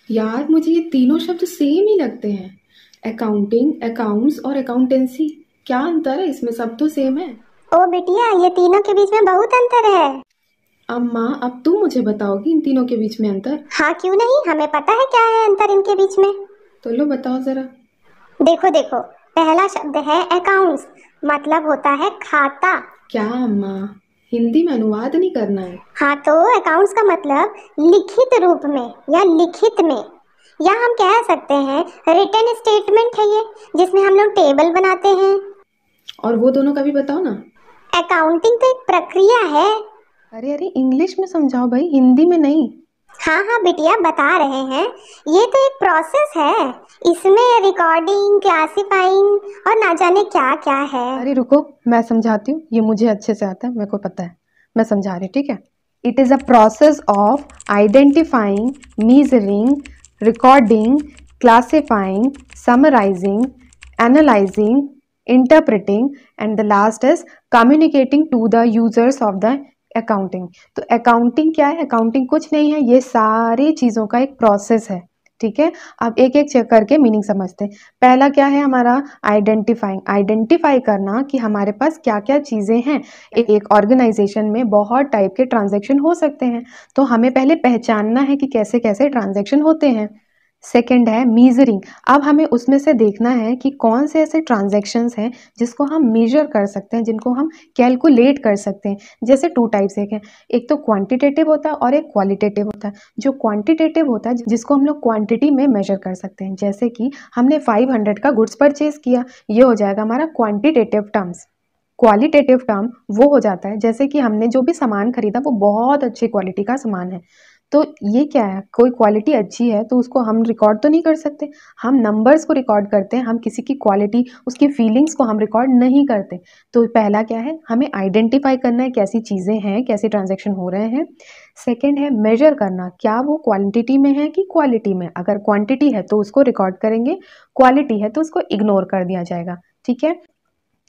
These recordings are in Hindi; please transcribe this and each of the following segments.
यार मुझे ये तीनों शब्द सेम ही लगते हैं। अकाउंटिंग, अकाउंट्स और अकाउंटेंसी। क्या अंतर है इसमें? सब तो सेम है। ओ बिटिया, ये तीनों के बीच में बहुत अंतर है। अम्मा, अब तुम मुझे बताओगी इन तीनों के बीच में अंतर? हाँ क्यों नहीं, हमें पता है क्या है अंतर इनके बीच में। तो लो बताओ जरा। देखो देखो, पहला शब्द है अकाउंट्स, मतलब होता है खाता। क्या अम्मा, हिंदी में अनुवाद नहीं करना है? हाँ तो अकाउंट्स का मतलब लिखित रूप में या लिखित में, या हम कह सकते हैं रिटन स्टेटमेंट है ये, जिसमें हम लोग टेबल बनाते हैं। और वो दोनों का भी बताओ ना। अकाउंटिंग तो एक प्रक्रिया है। अरे अरे, इंग्लिश में समझाओ भाई, हिंदी में नहीं। हाँ हाँ बिटिया, बता रहे हैं। ये तो एक प्रोसेस है, इसमें रिकॉर्डिंग, क्लासिफाइंग और ना जाने क्या क्या है। अरे रुको, मैं समझाती हूँ, ये मुझे अच्छे से आता है, मेरे को पता है। मैं समझा रही हूँ, ठीक है। It is a process of identifying, measuring, recording, classifying, summarising, analysing, interpreting and the last is communicating to the users of the accounting. तो अकाउंटिंग क्या है? अकाउंटिंग कुछ नहीं है, ये सारी चीज़ों का एक प्रोसेस है, ठीक है। अब एक एक चेक करके मीनिंग समझते हैं। पहला क्या है हमारा? आइडेंटिफाइंग, आइडेंटिफाई करना कि हमारे पास क्या क्या चीज़ें हैं। एक ऑर्गेनाइजेशन में बहुत टाइप के ट्रांजैक्शन हो सकते हैं, तो हमें पहले पहचानना है कि कैसे कैसे ट्रांजैक्शन होते हैं। सेकंड है मीजरिंग। अब हमें उसमें से देखना है कि कौन से ऐसे ट्रांजैक्शंस हैं जिसको हम मेजर कर सकते हैं, जिनको हम कैलकुलेट कर सकते हैं। जैसे टू टाइप्स एक है, एक तो क्वांटिटेटिव होता है और एक क्वालिटेटिव होता है। जो क्वांटिटेटिव होता है जिसको हम लोग क्वांटिटी में मेजर कर सकते हैं, जैसे कि हमने 500 का गुड्स परचेज किया, ये हो जाएगा हमारा क्वांटिटेटिव टर्म्स। क्वालिटेटिव टर्म वो हो जाता है जैसे कि हमने जो भी सामान खरीदा वो बहुत अच्छी क्वालिटी का सामान है। तो ये क्या है, कोई क्वालिटी अच्छी है तो उसको हम रिकॉर्ड तो नहीं कर सकते, हम नंबर्स को रिकॉर्ड करते हैं, हम किसी की क्वालिटी, उसकी फीलिंग्स को हम रिकॉर्ड नहीं करते। तो पहला क्या है, हमें आइडेंटिफाई करना है कैसी चीज़ें हैं, कैसे ट्रांजैक्शन हो रहे हैं। सेकेंड है मेजर करना, क्या वो क्वांटिटी में है कि क्वालिटी में। अगर क्वांटिटी है तो उसको रिकॉर्ड करेंगे, क्वालिटी है तो उसको इग्नोर कर दिया जाएगा, ठीक है।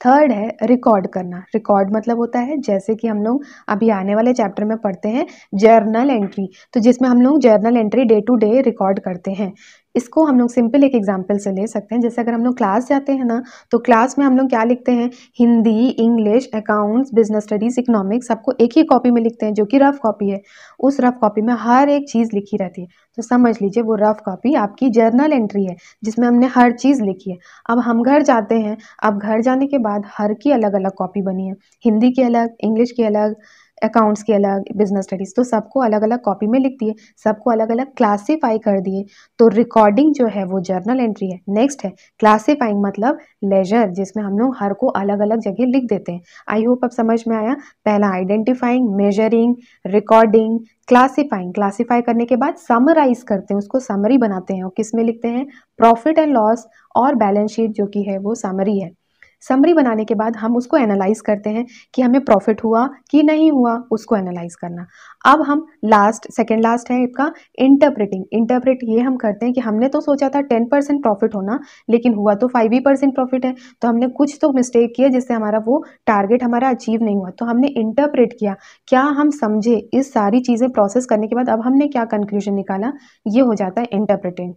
थर्ड है रिकॉर्ड करना। रिकॉर्ड मतलब होता है जैसे कि हम लोग अभी आने वाले चैप्टर में पढ़ते हैं जर्नल एंट्री, तो जिसमें हम लोग journal entry day to day record करते हैं। इसको हम लोग सिंपल एक एग्जांपल से ले सकते हैं। जैसे अगर हम लोग क्लास जाते हैं ना, तो क्लास में हम लोग क्या लिखते हैं? Hindi, English, accounts, business studies, economics, सबको एक ही कॉपी में लिखते हैं जो कि रफ कॉपी है। उस रफ कॉपी में हर एक चीज़ लिखी रहती है। तो समझ लीजिए वो रफ कॉपी आपकी जर्नल एंट्री है, जिसमें हमने हर चीज़ लिखी है। अब हम घर जाते हैं, अब घर जाने के बाद हर की अलग अलग कॉपी बनी है, हिंदी की अलग, इंग्लिश की अलग, अकाउंट्स की अलग, बिजनेस स्टडीज, तो सबको अलग अलग कॉपी में लिख दिए, सबको अलग अलग क्लासीफाई कर दिए। तो रिकॉर्डिंग जो है वो जर्नल एंट्री है। नेक्स्ट है क्लासीफाइंग, मतलब लेजर, जिसमें हम लोग हर को अलग अलग जगह लिख देते हैं। आई होप अब समझ में आया। पहला identifying, measuring, recording, classifying. Classify करने के बाद समराइज करते हैं, उसको समरी बनाते हैं और किस में लिखते हैं? प्रॉफिट एंड लॉस और बैलेंस शीट जो कि है वो समरी है। समरी बनाने के बाद हम उसको एनालाइज करते हैं कि हमें प्रॉफिट हुआ कि नहीं हुआ, उसको एनालाइज करना। अब हम लास्ट, सेकेंड लास्ट है इसका इंटरप्रेटिंग। इंटरप्रेट ये हम करते हैं कि हमने तो सोचा था 10% प्रॉफिट होना, लेकिन हुआ तो 5% प्रॉफिट है, तो हमने कुछ तो मिस्टेक किया जिससे हमारा वो टारगेट हमारा अचीव नहीं हुआ, तो हमने इंटरप्रेट किया। क्या हम समझे इस सारी चीज़ें प्रोसेस करने के बाद अब हमने क्या कंक्लूजन निकाला, ये हो जाता है इंटरप्रेटिंग।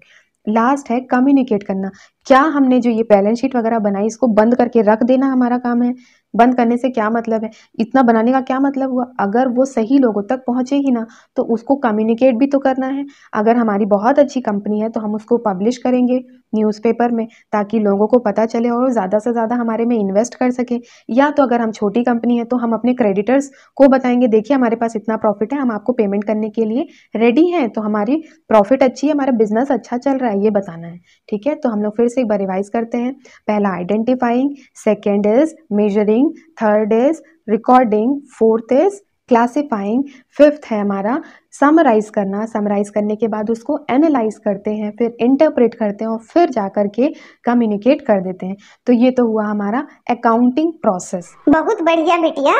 लास्ट है कम्युनिकेट करना। क्या हमने जो ये बैलेंस शीट वगैरह बनाई इसको बंद करके रख देना हमारा काम है? बंद करने से क्या मतलब है, इतना बनाने का क्या मतलब हुआ? अगर वो सही लोगों तक पहुंचे ही ना, तो उसको कम्युनिकेट भी तो करना है। अगर हमारी बहुत अच्छी कंपनी है तो हम उसको पब्लिश करेंगे न्यूज़पेपर में, ताकि लोगों को पता चले और ज़्यादा से ज़्यादा हमारे में इन्वेस्ट कर सके। या तो अगर हम छोटी कंपनी है तो हम अपने क्रेडिटर्स को बताएंगे, देखिए हमारे पास इतना प्रॉफिट है, हम आपको पेमेंट करने के लिए रेडी हैं, तो हमारी प्रॉफिट अच्छी है, हमारा बिजनेस अच्छा चल रहा है, ये बताना है, ठीक है। तो हम लोग फिर से एक बार रिवाइज करते हैं। पहला identifying, second is measuring, third is recording, fourth is classifying, fifth है हमारा समराइज करना। समराइज करने के बाद उसको एनालाइज करते हैं, फिर इंटरप्रेट करते हैं और फिर जाकर के कम्युनिकेट कर देते हैं। तो ये तो हुआ हमारा अकाउंटिंग प्रोसेस। बहुत बढ़िया बिटिया,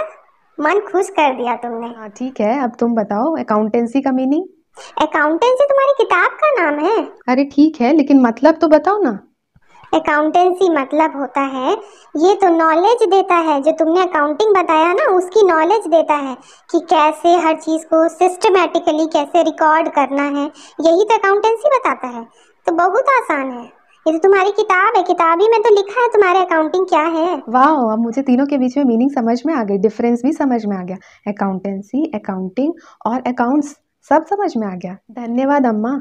मन खुश कर दिया तुमने। हाँ ठीक है, अब तुम बताओ अकाउंटेंसी का मीनिंग। अकाउंटेंसी तुम्हारी किताब का नाम है। अरे ठीक है, लेकिन मतलब तो बताओ ना। अकाउंटेंसी मतलब होता है, ये तो नॉलेज देता है, जो तुमने अकाउंटिंग बताया ना उसकी नॉलेज देता है कि कैसे हर चीज़ को सिस्टमेटिकली कैसे रिकॉर्ड करना है, यही तो अकाउंटेंसी बताता है। तो बहुत आसान है, ये तो तुम्हारी किताब है, किताब ही में तो लिखा है तुम्हारे अकाउंटिंग क्या है। वाह, अब मुझे तीनों के बीच में मीनिंग समझ में आ गई, डिफरेंस भी समझ में आ गया। अकाउंटेंसी, अकाउंटिंग और अकाउंट्स सब समझ में आ गया। धन्यवाद अम्मा।